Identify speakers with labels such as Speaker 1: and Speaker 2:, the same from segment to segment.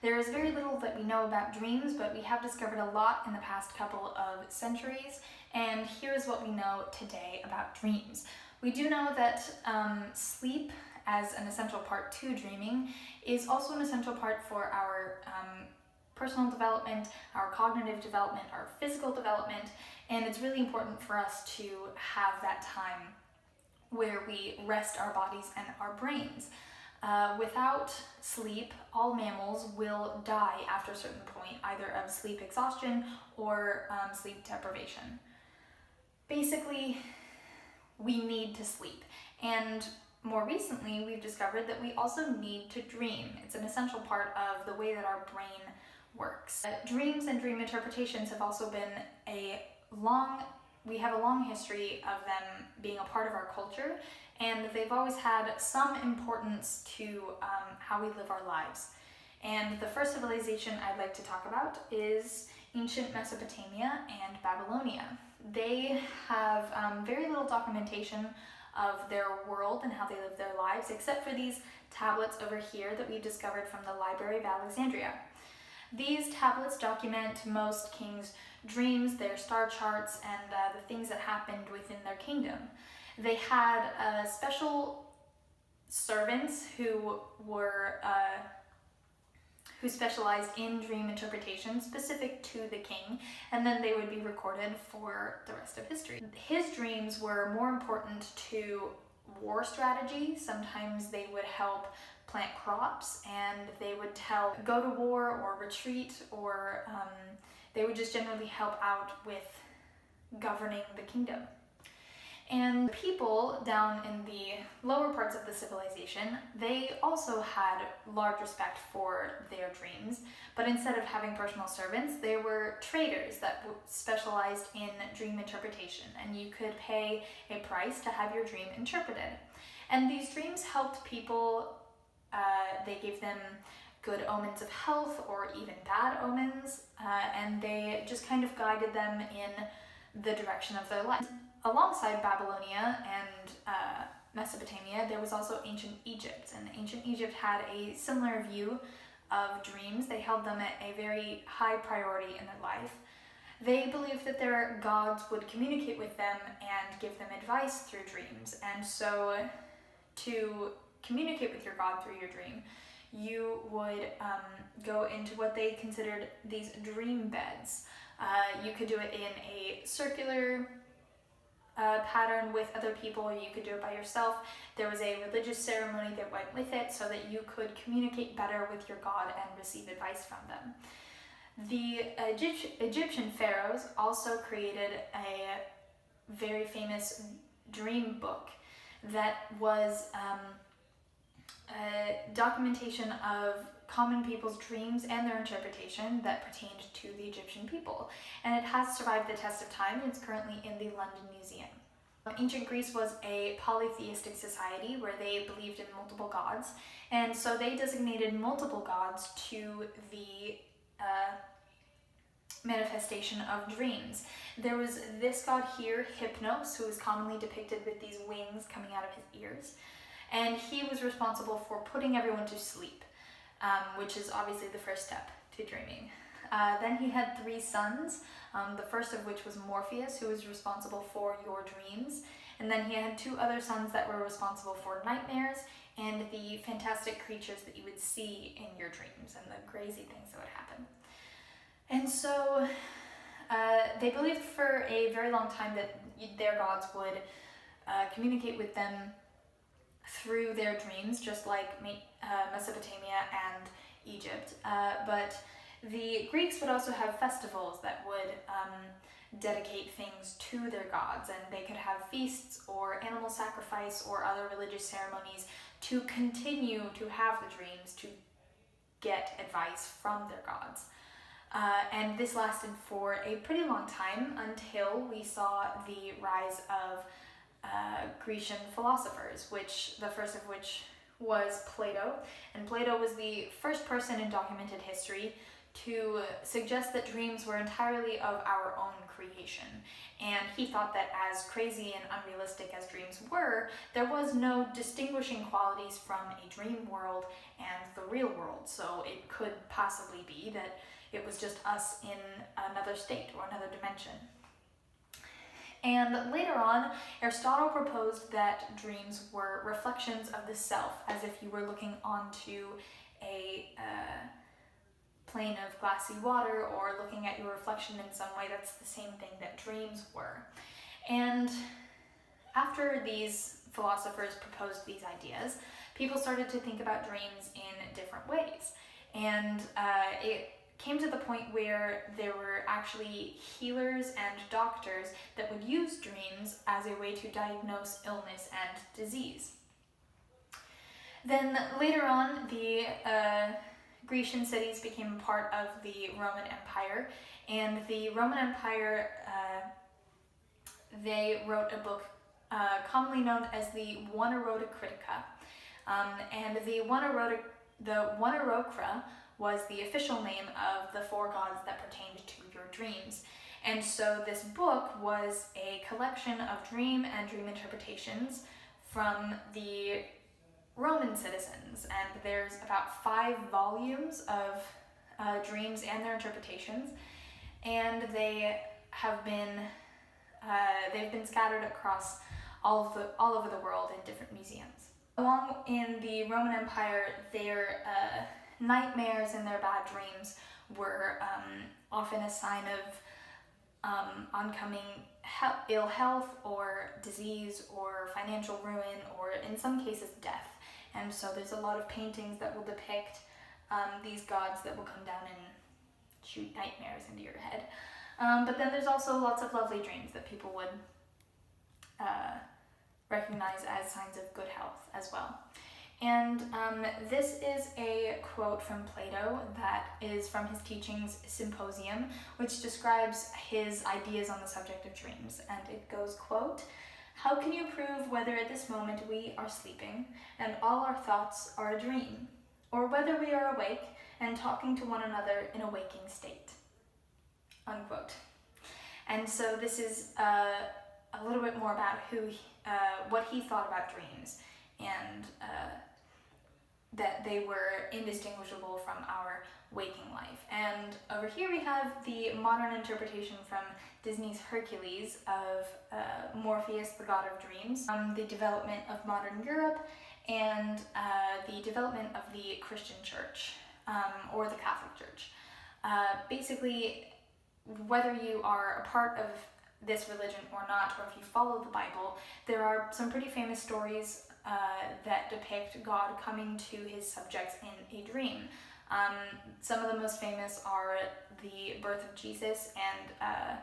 Speaker 1: There is very little that we know about dreams, but we have discovered a lot in the past couple of centuries, and here's what we know today about dreams. We do know that sleep as an essential part to dreaming is also an essential part for our personal development, our cognitive development, our physical development, and it's really important for us to have that time where we rest our bodies and our brains. Without sleep, all mammals will die after a certain point, either of sleep exhaustion or sleep deprivation. Basically, we need to sleep. And more recently, we've discovered that we also need to dream. It's an essential part of the way that our brain works. Dreams and dream interpretations have also been we have a long history of them being a part of our culture, and they've always had some importance to how we live our lives. And the first civilization I'd like to talk about is ancient Mesopotamia and Babylonia. They have very little documentation of their world and how they live their lives, except for these tablets over here that we discovered from the Library of Alexandria. These tablets document most kings' dreams, their star charts, and the things that happened within their kingdom. They had special servants who specialized in dream interpretation specific to the king, and then they would be recorded for the rest of history. His dreams were more important to war strategy. Sometimes they would help plant crops, and they would tell go to war or retreat, or they would just generally help out with governing the kingdom. And people down in the lower parts of the civilization, they also had large respect for their dreams, but instead of having personal servants, they were traders that specialized in dream interpretation, and you could pay a price to have your dream interpreted. And these dreams helped people, they gave them good omens of health or even bad omens, and they just kind of guided them in the direction of their life. Alongside Babylonia and Mesopotamia, there was also ancient Egypt, and ancient Egypt had a similar view of dreams. They held them at a very high priority in their life. They believed that their gods would communicate with them and give them advice through dreams, and so to communicate with your god through your dream, you would go into what they considered these dream beds. You could do it in a circular pattern with other people, or you could do it by yourself. There was a religious ceremony that went with it so that you could communicate better with your god and receive advice from them. The Egyptian pharaohs also created a very famous dream book that was a documentation of common people's dreams and their interpretation that pertained to the Egyptian people. And it has survived the test of time, and it's currently in the London Museum. Ancient Greece was a polytheistic society where they believed in multiple gods, and so they designated multiple gods to the manifestation of dreams. There was this god here, Hypnos, who is commonly depicted with these wings coming out of his ears, and he was responsible for putting everyone to sleep, which is obviously the first step to dreaming. Then he had 3 sons, the first of which was Morpheus, who was responsible for your dreams, and then he had 2 other sons that were responsible for nightmares and the fantastic creatures that you would see in your dreams and the crazy things that would happen. And so they believed for a very long time that their gods would communicate with them through their dreams, just like Mesopotamia and Egypt. But the Greeks would also have festivals that would dedicate things to their gods, and they could have feasts or animal sacrifice or other religious ceremonies to continue to have the dreams, to get advice from their gods. And this lasted for a pretty long time until we saw the rise of Grecian philosophers, the first of which was Plato. And Plato was the first person in documented history to suggest that dreams were entirely of our own creation. And he thought that as crazy and unrealistic as dreams were, there was no distinguishing qualities from a dream world and the real world. So it could possibly be that it was just us in another state or another dimension. And later on, Aristotle proposed that dreams were reflections of the self, as if you were looking onto a plane of glassy water or looking at your reflection in some way. That's the same thing that dreams were. And after these philosophers proposed these ideas, people started to think about dreams in different ways. And it came to the point where there were actually healers and doctors that would use dreams as a way to diagnose illness and disease. Then later on, the Grecian cities became a part of the Roman Empire, and the Roman Empire, they wrote a book commonly known as the One Erotica Critica, and the One Erocra was the official name of the four gods that pertained to your dreams. And so this book was a collection of dream and dream interpretations from the Roman citizens, and there's about 5 volumes of dreams and their interpretations, and they have been they've been scattered across all over the world in different museums. Along in the Roman Empire, their nightmares and their bad dreams were often a sign of oncoming ill health or disease or financial ruin, or in some cases death. And so there's a lot of paintings that will depict these gods that will come down and shoot nightmares into your head. But then there's also lots of lovely dreams that people would recognize as signs of good health as well. And this is a quote from Plato that is from his teachings Symposium, which describes his ideas on the subject of dreams. And it goes, quote, "How can you prove whether at this moment we are sleeping and all our thoughts are a dream, or whether we are awake and talking to one another in a waking state?" Unquote. And so this is a little bit more about what he thought about dreams, and that they were indistinguishable from our waking life. And over here we have the modern interpretation from Disney's Hercules of Morpheus, the god of dreams, the development of modern Europe, and the development of the Christian church, or the Catholic Church. Basically, whether you are a part of this religion or not, or if you follow the Bible, there are some pretty famous stories that depict God coming to his subjects in a dream. Some of the most famous are the birth of Jesus and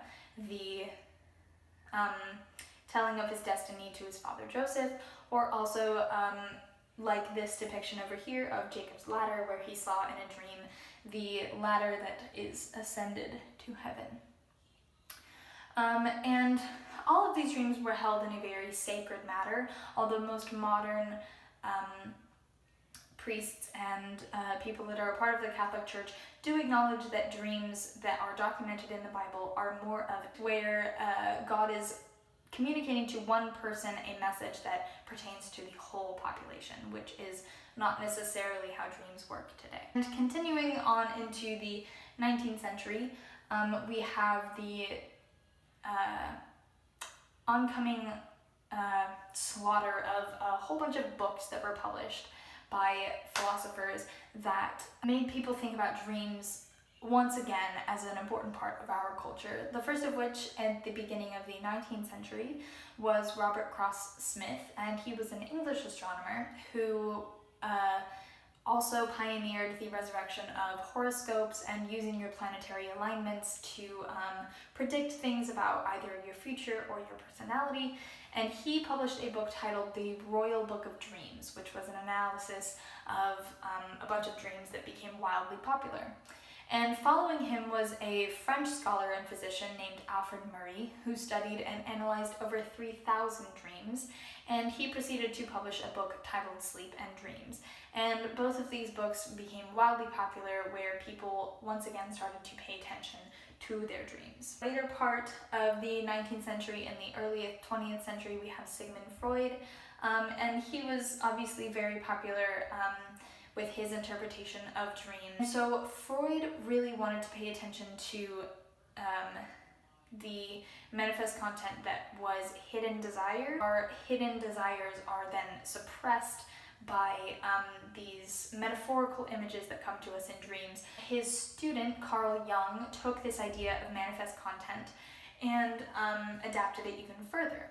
Speaker 1: the telling of his destiny to his father Joseph, or also like this depiction over here of Jacob's ladder, where he saw in a dream the ladder that is ascended to heaven. And all of these dreams were held in a very sacred manner, although most modern priests and people that are a part of the Catholic Church do acknowledge that dreams that are documented in the Bible are more of where God is communicating to one person a message that pertains to the whole population, which is not necessarily how dreams work today. And continuing on into the 19th century, we have the oncoming slaughter of a whole bunch of books that were published by philosophers that made people think about dreams once again as an important part of our culture. The first of which, at the beginning of the 19th century, was Robert Cross Smith, and he was an English astronomer who also pioneered the resurrection of horoscopes and using your planetary alignments to predict things about either your future or your personality. And he published a book titled The Royal Book of Dreams, which was an analysis of a bunch of dreams that became wildly popular. And following him was a French scholar and physician named Alfred Murray, who studied and analyzed over 3,000 dreams, and he proceeded to publish a book titled Sleep and Dreams. And both of these books became wildly popular, where people once again started to pay attention to their dreams. Later part of the 19th century and the early 20th century, we have Sigmund Freud, and he was obviously very popular with his interpretation of dreams. So Freud really wanted to pay attention to the manifest content that was hidden desire. Our hidden desires are then suppressed by these metaphorical images that come to us in dreams. His student, Carl Jung, took this idea of manifest content and adapted it even further.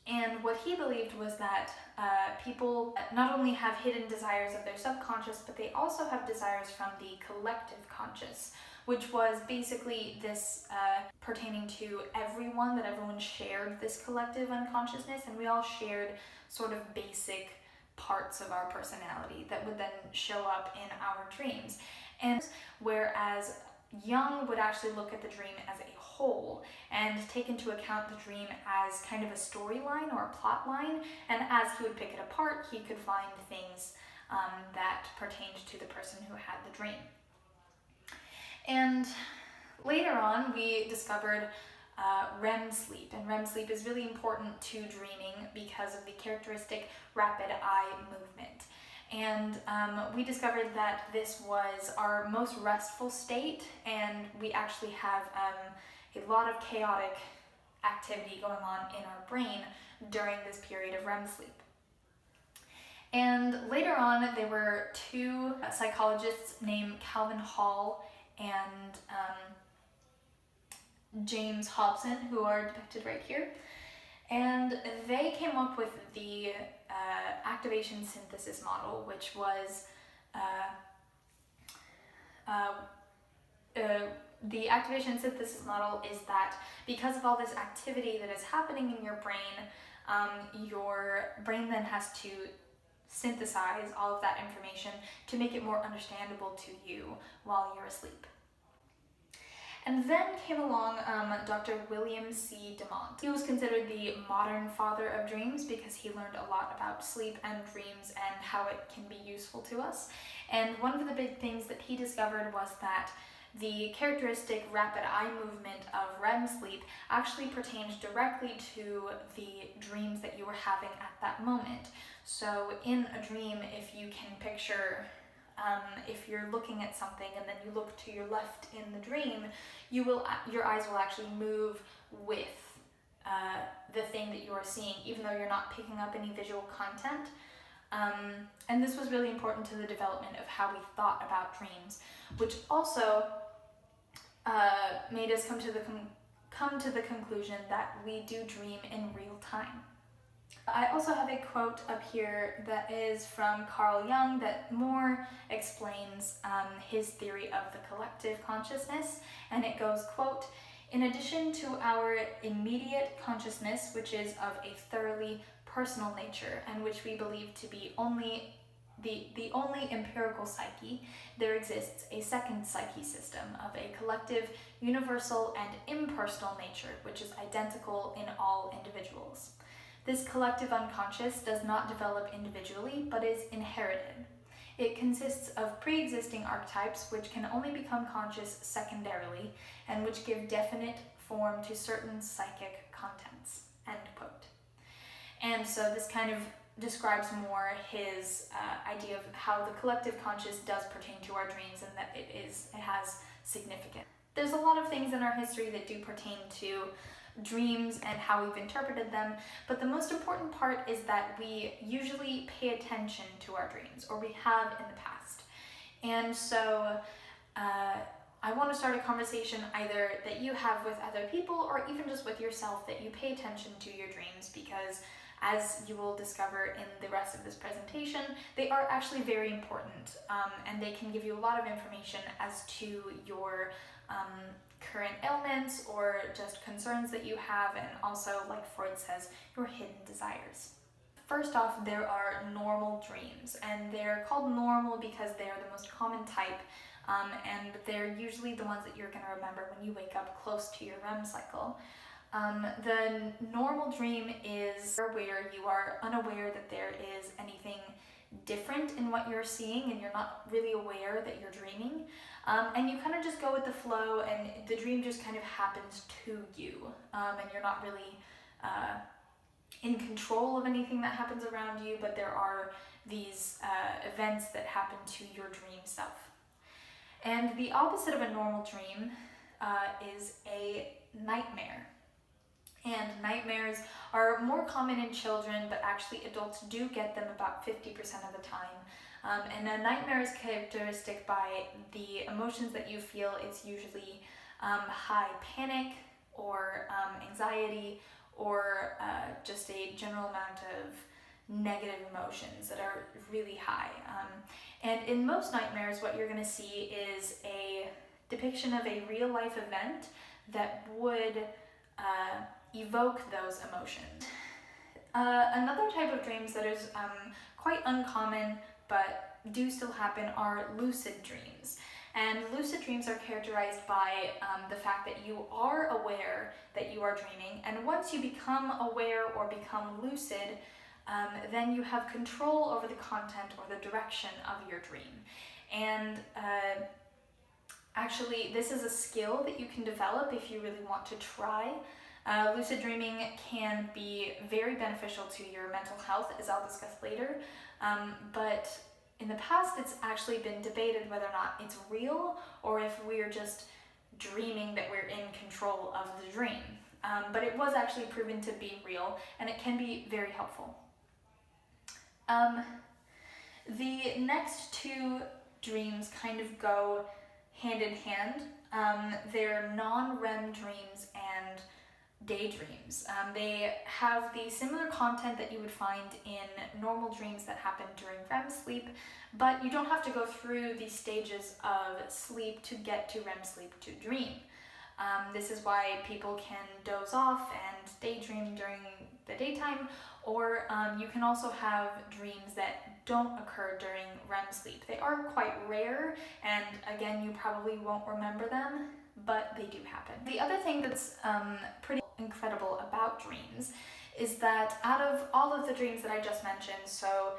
Speaker 1: And what he believed was that people not only have hidden desires of their subconscious, but they also have desires from the collective conscious, which was basically this pertaining to everyone, that everyone shared this collective unconsciousness, and we all shared sort of basic parts of our personality that would then show up in our dreams. And whereas Jung would actually look at the dream as a whole and take into account the dream as kind of a storyline or a plot line, and as he would pick it apart, he could find things that pertained to the person who had the dream. And later on, we discovered REM sleep, and REM sleep is really important to dreaming because of the characteristic rapid eye movement. And we discovered that this was our most restful state, and we actually have a lot of chaotic activity going on in our brain during this period of REM sleep. And later on, there were two psychologists named Calvin Hall and James Hobson, who are depicted right here. And they came up with the activation synthesis model, which was the activation synthesis model is that because of all this activity that is happening in your brain then has to synthesize all of that information to make it more understandable to you while you're asleep. And then came along Dr. William C. Demant. He was considered the modern father of dreams because he learned a lot about sleep and dreams and how it can be useful to us. And one of the big things that he discovered was that the characteristic rapid eye movement of REM sleep actually pertains directly to the dreams that you were having at that moment. So in a dream, if you can picture if you're looking at something and then you look to your left in the dream, your eyes will actually move with the thing that you are seeing, even though you're not picking up any visual content. And this was really important to the development of how we thought about dreams, which also made us come to the conclusion that we do dream in real time. I also have a quote up here that is from Carl Jung that more explains his theory of the collective consciousness, and it goes, quote, "In addition to our immediate consciousness, which is of a thoroughly personal nature and which we believe to be the only empirical psyche, there exists a second psyche system of a collective, universal, and impersonal nature, which is identical in all individuals. This collective unconscious does not develop individually, but is inherited. It consists of pre-existing archetypes which can only become conscious secondarily and which give definite form to certain psychic contents." End quote. And so this kind of describes more his idea of how the collective conscious does pertain to our dreams and that it has significance. There's a lot of things in our history that do pertain to dreams and how we've interpreted them, but the most important part is that we usually pay attention to our dreams, or we have in the past. And so I want to start a conversation either that you have with other people or even just with yourself, that you pay attention to your dreams, because as you will discover in the rest of this presentation, they are actually very important, and they can give you a lot of information as to your current ailments or just concerns that you have, and also, like Freud says, your hidden desires. First off, there are normal dreams, and they're called normal because they are the most common type and they're usually the ones that you're going to remember when you wake up close to your REM cycle. The normal dream is where you are unaware that there is anything different in what you're seeing and you're not really aware that you're dreaming, and you kind of just go with the flow and the dream just kind of happens to you, and you're not really in control of anything that happens around you, but there are these events that happen to your dream self. And the opposite of a normal dream is a nightmare. And nightmares are more common in children, but actually adults do get them about 50% of the time. And a nightmare is characteristic by the emotions that you feel. It's usually high panic or anxiety, or just a general amount of negative emotions that are really high. And in most nightmares, what you're going to see is a depiction of a real life event that would evoke those emotions. Another type of dreams that is quite uncommon but do still happen are lucid dreams. And lucid dreams are characterized by the fact that you are aware that you are dreaming, and once you become aware or become lucid, then you have control over the content or the direction of your dream. And actually, this is a skill that you can develop if you really want to try. Lucid dreaming can be very beneficial to your mental health, as I'll discuss later, but in the past it's actually been debated whether or not it's real or if we're just dreaming that we're in control of the dream. But it was actually proven to be real, and it can be very helpful. The next two dreams kind of go hand in hand. They're non-REM dreams and daydreams. They have the similar content that you would find in normal dreams that happen during REM sleep, but you don't have to go through the stages of sleep to get to REM sleep to dream. This is why people can doze off and daydream during the daytime, or you can also have dreams that don't occur during REM sleep. They are quite rare, and again, you probably won't remember them, but they do happen. The other thing that's pretty incredible about dreams is that out of all of the dreams that I just mentioned, so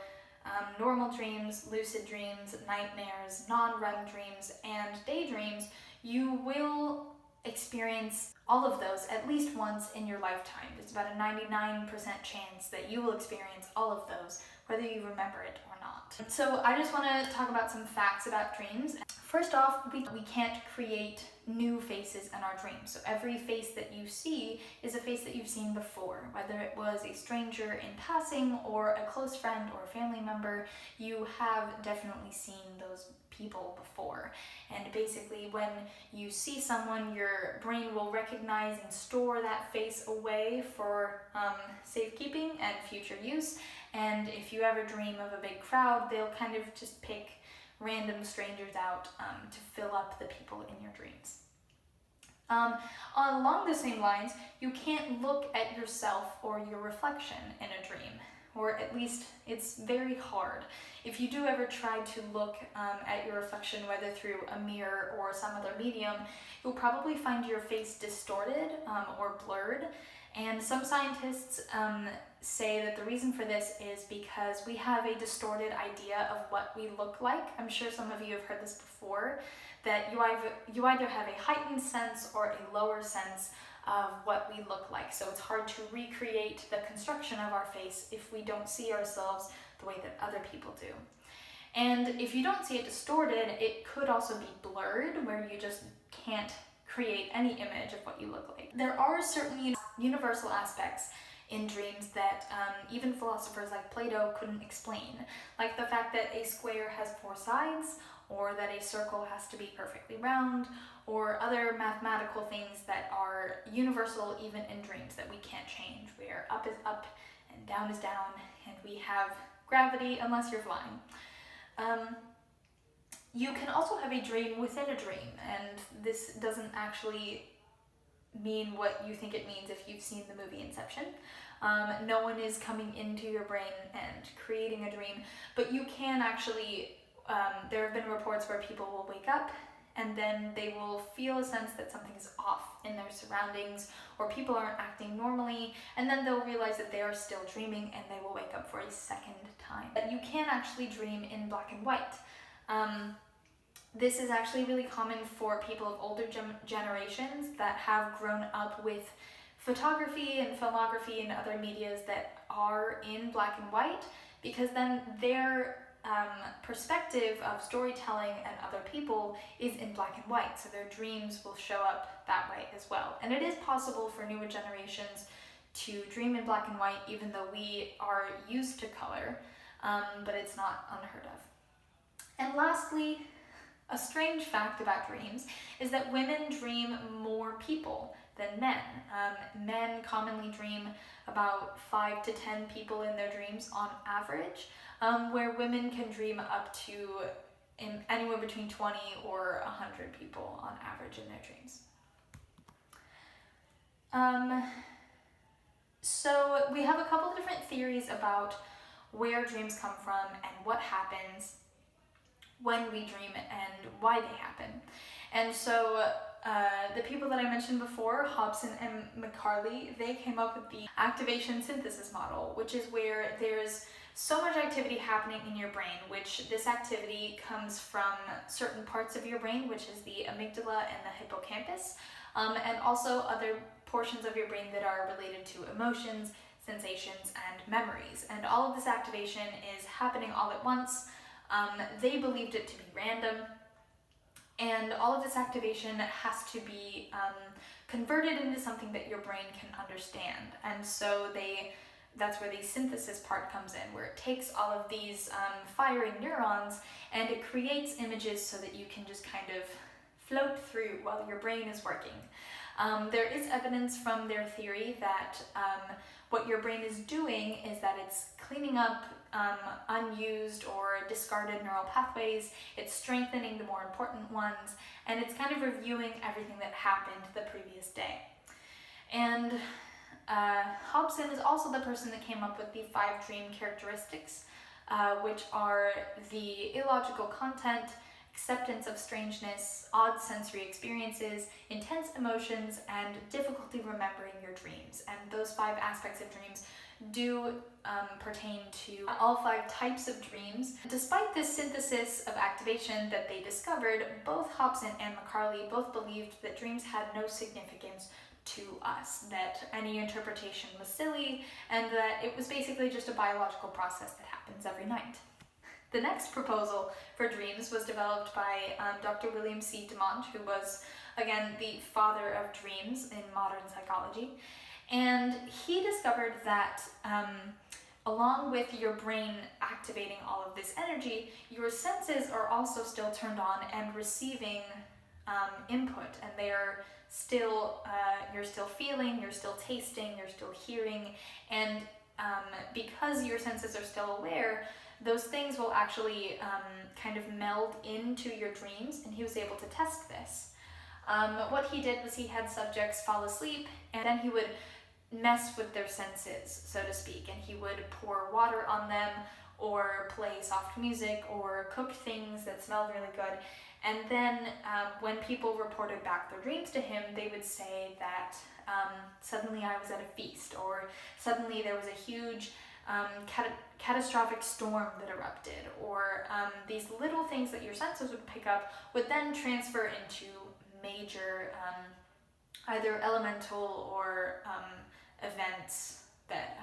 Speaker 1: normal dreams, lucid dreams, nightmares, non-REM dreams, and daydreams, you will experience all of those at least once in your lifetime. There's about a 99% chance that you will experience all of those, whether you remember it or not. So I just want to talk about some facts about dreams. First off, we can't create new faces in our dreams. So every face that you see is a face that you've seen before, whether it was a stranger in passing or a close friend or a family member. You have definitely seen those people before. And basically, when you see someone, your brain will recognize and store that face away for safekeeping and future use. And if you ever dream of a big crowd, they'll kind of just pick random strangers out to fill up the people in your dreams. Along the same lines, you can't look at yourself or your reflection in a dream, or at least it's very hard. If you do ever try to look at your reflection, whether through a mirror or some other medium, you'll probably find your face distorted or blurred. And some scientists say that the reason for this is because we have a distorted idea of what we look like. I'm sure some of you have heard this before, that you either have a heightened sense or a lower sense of what we look like. So it's hard to recreate the construction of our face if we don't see ourselves the way that other people do. And if you don't see it distorted, it could also be blurred, where you just can't create any image of what you look like. There are certain universal aspects in dreams that even philosophers like Plato couldn't explain, like the fact that a square has 4 sides, or that a circle has to be perfectly round, or other mathematical things that are universal even in dreams that we can't change, where up is up and down is down, and we have gravity unless you're flying. You can also have a dream within a dream, and this doesn't actually mean what you think it means if you've seen the movie Inception. No one is coming into your brain and creating a dream, but you can actually there have been reports where people will wake up and then they will feel a sense that something is off in their surroundings, or people aren't acting normally, and then they'll realize that they are still dreaming and they will wake up for a second time. But you can actually dream in black and white. This is actually really common for people of older generations that have grown up with photography and filmography and other medias that are in black and white, because then their perspective of storytelling and other people is in black and white, so their dreams will show up that way as well. And it is possible for newer generations to dream in black and white, even though we are used to color, but it's not unheard of. And lastly, a strange fact about dreams is that women dream more people than men. Men commonly dream about 5 to 10 people in their dreams on average, where women can dream up to anywhere between 20 or 100 people on average in their dreams. So we have a couple of different theories about where dreams come from and what happens when we dream and why they happen. And so the people that I mentioned before, Hobson and McCarley, they came up with the activation synthesis model, which is where there's so much activity happening in your brain, which this activity comes from certain parts of your brain, which is the amygdala and the hippocampus, and also other portions of your brain that are related to emotions, sensations, and memories. And all of this activation is happening all at once. They believed it to be random, and all of this activation has to be converted into something that your brain can understand. And so that's where the synthesis part comes in, where it takes all of these firing neurons and it creates images so that you can just kind of float through while your brain is working. There is evidence from their theory that what your brain is doing is that it's cleaning up unused or discarded neural pathways, it's strengthening the more important ones, and it's kind of reviewing everything that happened the previous day. And Hobson is also the person that came up with the 5 dream characteristics, which are the illogical content, acceptance of strangeness, odd sensory experiences, intense emotions, and difficulty remembering your dreams. And those 5 aspects of dreams do pertain to all 5 types of dreams. Despite this synthesis of activation that they discovered, both Hobson and McCarley both believed that dreams had no significance to us, that any interpretation was silly, and that it was basically just a biological process that happens every night. The next proposal for dreams was developed by Dr. William C. Demont, who was, again, the father of dreams in modern psychology. And he discovered that along with your brain activating all of this energy, your senses are also still turned on and receiving input, and they are still, you're still feeling, you're still tasting, you're still hearing, and because your senses are still aware, those things will actually kind of meld into your dreams, and he was able to test this. What he did was he had subjects fall asleep, and then he would mess with their senses, so to speak, and he would pour water on them, or play soft music, or cook things that smelled really good. And then when people reported back their dreams to him, they would say that suddenly I was at a feast, or suddenly there was a huge catastrophic storm that erupted, or these little things that your senses would pick up would then transfer into major either elemental or events that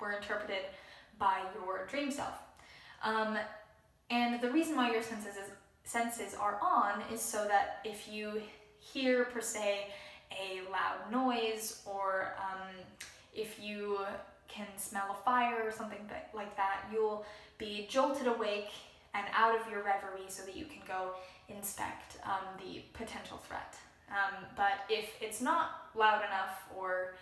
Speaker 1: were interpreted by your dream self. And the reason why your senses are on is so that if you hear, per se, a loud noise, or if you can smell a fire or something like that, you'll be jolted awake and out of your reverie so that you can go inspect the potential threat. But if it's not loud enough, or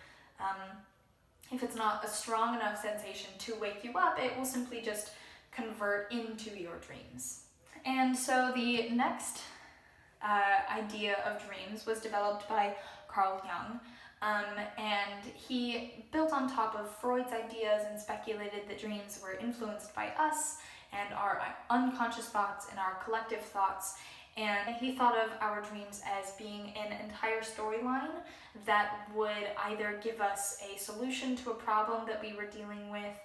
Speaker 1: if it's not a strong enough sensation to wake you up, it will simply just convert into your dreams. And so the next idea of dreams was developed by Carl Jung, and he built on top of Freud's ideas and speculated that dreams were influenced by us and our unconscious thoughts and our collective thoughts. And he thought of our dreams as being an entire storyline that would either give us a solution to a problem that we were dealing with,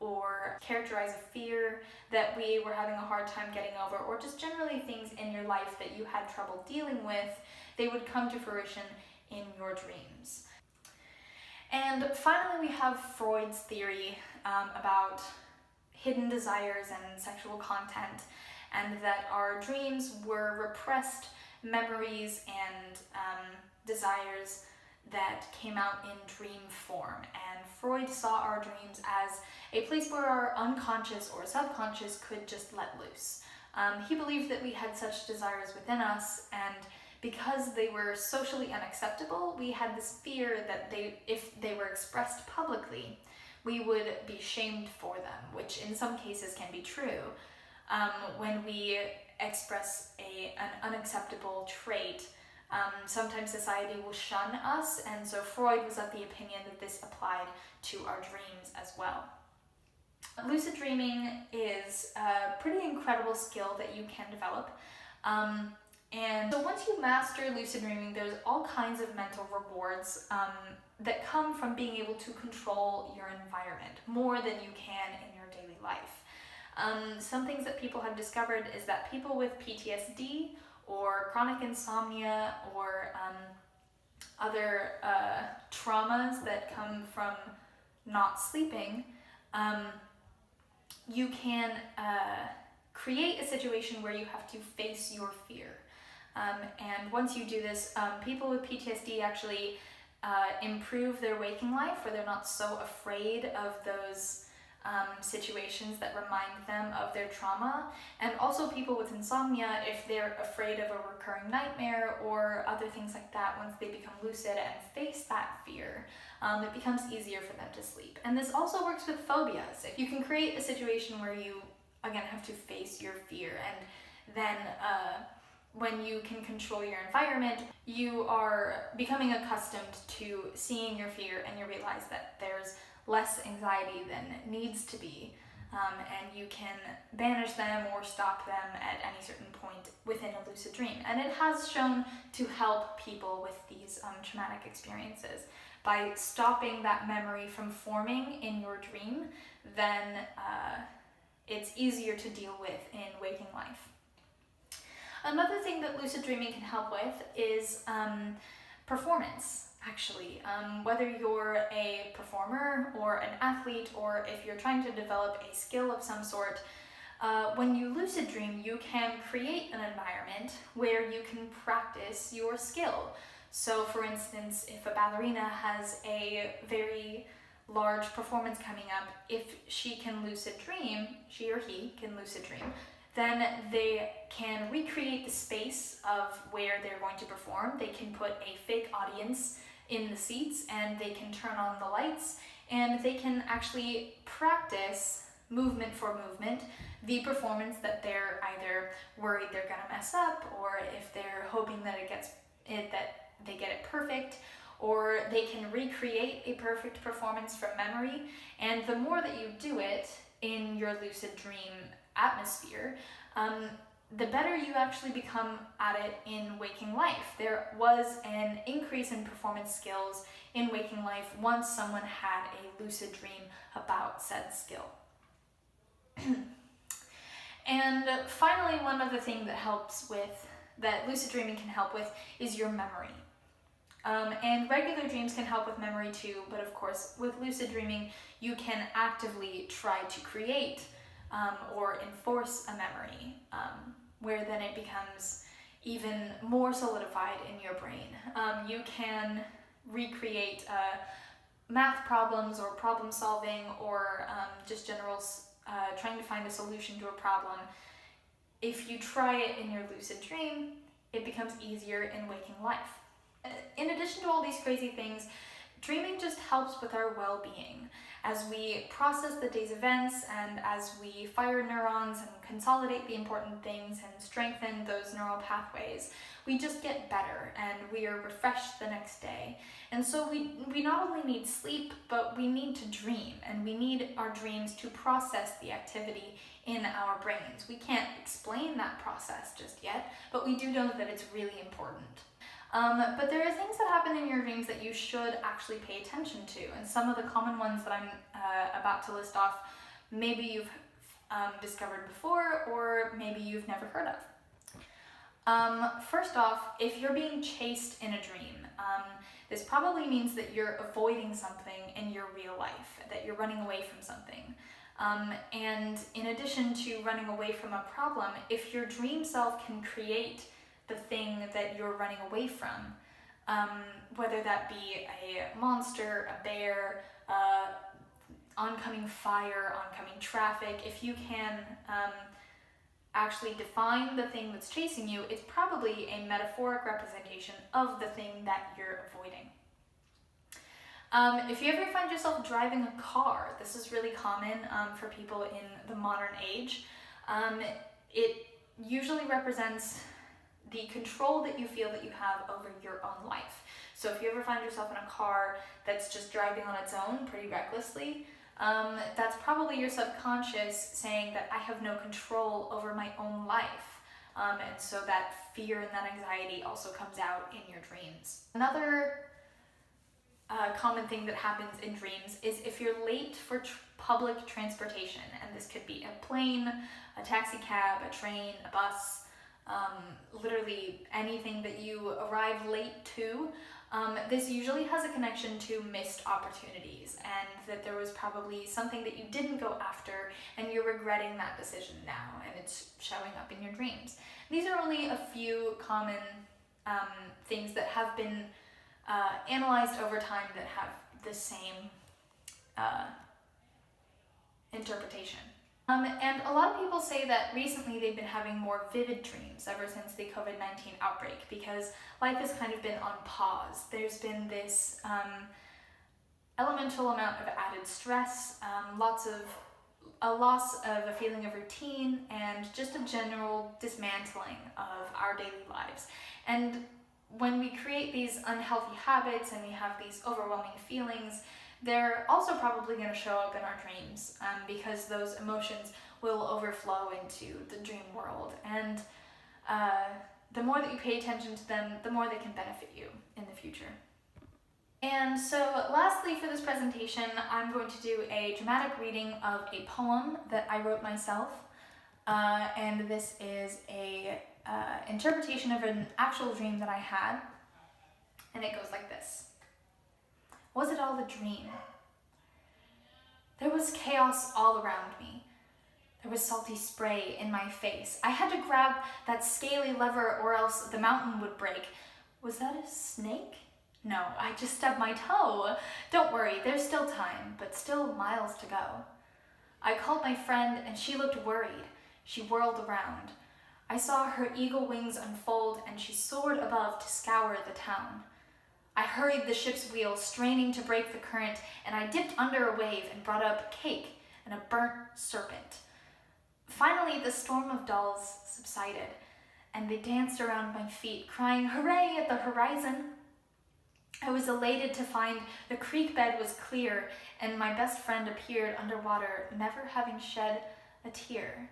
Speaker 1: or characterize a fear that we were having a hard time getting over, or just generally things in your life that you had trouble dealing with. They would come to fruition in your dreams. And finally, we have Freud's theory about hidden desires and sexual content, and that our dreams were repressed memories and desires that came out in dream form. And Freud saw our dreams as a place where our unconscious or subconscious could just let loose. He believed that we had such desires within us, and because they were socially unacceptable, we had this fear that if they were expressed publicly, we would be shamed for them, which in some cases can be true. When we express an unacceptable trait, sometimes society will shun us, and so Freud was of the opinion that this applied to our dreams as well. Lucid dreaming is a pretty incredible skill that you can develop. And so once you master lucid dreaming, there's all kinds of mental rewards that come from being able to control your environment more than you can in your daily life. Some things that people have discovered is that people with PTSD or chronic insomnia or other traumas that come from not sleeping, you can create a situation where you have to face your fear. And once you do this, people with PTSD actually improve their waking life, where they're not so afraid of those situations that remind them of their trauma. And also people with insomnia, if they're afraid of a recurring nightmare or other things like that, once they become lucid and face that fear, it becomes easier for them to sleep. And this also works with phobias. If you can create a situation where you, again, have to face your fear, and then when you can control your environment, you are becoming accustomed to seeing your fear, and you realize that there's less anxiety than needs to be, and you can banish them or stop them at any certain point within a lucid dream. And it has shown to help people with these traumatic experiences. By stopping that memory from forming in your dream, then it's easier to deal with in waking life. Another thing that lucid dreaming can help with is performance, actually. Whether you're a performer or an athlete, or if you're trying to develop a skill of some sort, when you lucid dream, you can create an environment where you can practice your skill. So for instance, if a ballerina has a very large performance coming up, if she can lucid dream, she or he can lucid dream, then they can recreate the space of where they're going to perform. They can put a fake audience in the seats, and they can turn on the lights, and they can actually practice movement for movement the performance that they're either worried they're gonna mess up, or if they're hoping that they get it perfect, or they can recreate a perfect performance from memory. And the more that you do it in your lucid dream atmosphere, the better you actually become at it in waking life. There was an increase in performance skills in waking life once someone had a lucid dream about said skill. And finally, one other thing that lucid dreaming can help with is your memory. And regular dreams can help with memory too, but of course, with lucid dreaming, you can actively try to create or enforce a memory, where then it becomes even more solidified in your brain. You can recreate math problems or problem solving, or just general trying to find a solution to a problem. If you try it in your lucid dream, it becomes easier in waking life. In addition to all these crazy things, dreaming just helps with our well-being. As we process the day's events and as we fire neurons and consolidate the important things and strengthen those neural pathways, we just get better and we are refreshed the next day. And so we not only need sleep, but we need to dream, and we need our dreams to process the activity in our brains. We can't explain that process just yet, but we do know that it's really important. But there are things that happen in your dreams that you should actually pay attention to, and some of the common ones that I'm about to list off, maybe you've discovered before, or maybe you've never heard of. First off, if you're being chased in a dream, this probably means that you're avoiding something in your real life, that you're running away from something. And in addition to running away from a problem, if your dream self can create the thing that you're running away from, whether that be a monster, a bear, oncoming fire, oncoming traffic, if you can actually define the thing that's chasing you, it's probably a metaphoric representation of the thing that you're avoiding. If you ever find yourself driving a car, this is really common for people in the modern age. It usually represents the control that you feel that you have over your own life. So if you ever find yourself in a car that's just driving on its own pretty recklessly, that's probably your subconscious saying that I have no control over my own life. And so that fear and that anxiety also comes out in your dreams. Another common thing that happens in dreams is if you're late for public transportation, and this could be a plane, a taxi cab, a train, a bus, literally anything that you arrive late to, this usually has a connection to missed opportunities, and that there was probably something that you didn't go after and you're regretting that decision now, and it's showing up in your dreams. These are only a few common things that have been analyzed over time that have the same interpretation. And a lot of people say that recently they've been having more vivid dreams ever since the COVID-19 outbreak, because life has kind of been on pause. There's been this elemental amount of added stress, a loss of a feeling of routine, and just a general dismantling of our daily lives. And when we create these unhealthy habits and we have these overwhelming feelings, they're also probably going to show up in our dreams, because those emotions will overflow into the dream world. And the more that you pay attention to them, the more they can benefit you in the future. And so lastly for this presentation, I'm going to do a dramatic reading of a poem that I wrote myself. And this is a interpretation of an actual dream that I had. And it goes like this. Was it all a dream? There was chaos all around me. There was salty spray in my face. I had to grab that scaly lever or else the mountain would break. Was that a snake? No, I just stubbed my toe. Don't worry, there's still time, but still miles to go. I called my friend and she looked worried. She whirled around. I saw her eagle wings unfold and she soared above to scour the town. I hurried the ship's wheel, straining to break the current, and I dipped under a wave and brought up cake and a burnt serpent. Finally, the storm of dolls subsided, and they danced around my feet, crying hooray at the horizon. I was elated to find the creek bed was clear, and my best friend appeared underwater, never having shed a tear.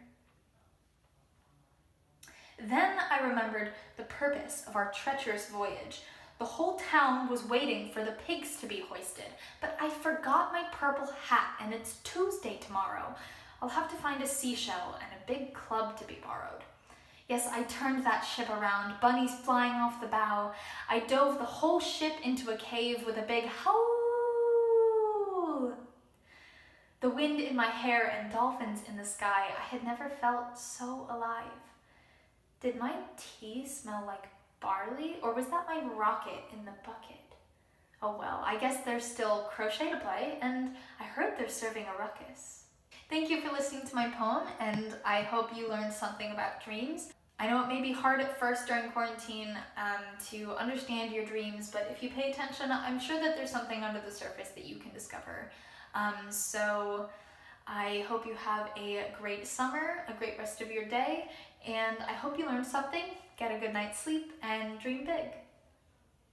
Speaker 1: Then I remembered the purpose of our treacherous voyage. The whole town was waiting for the pigs to be hoisted, but I forgot my purple hat and it's Tuesday tomorrow. I'll have to find a seashell and a big club to be borrowed. Yes, I turned that ship around, bunnies flying off the bow. I dove the whole ship into a cave with a big howl. The wind in my hair and dolphins in the sky. I had never felt so alive. Did my tea smell like barley, or was that my rocket in the bucket? Oh well, I guess there's still crochet to play, and I heard they're serving a ruckus. Thank you for listening to my poem, and I hope you learned something about dreams. I know it may be hard at first during quarantine to understand your dreams, but if you pay attention, I'm sure that there's something under the surface that you can discover. So I hope you have a great summer, a great rest of your day, and I hope you learned something, get a good night's sleep, and dream big.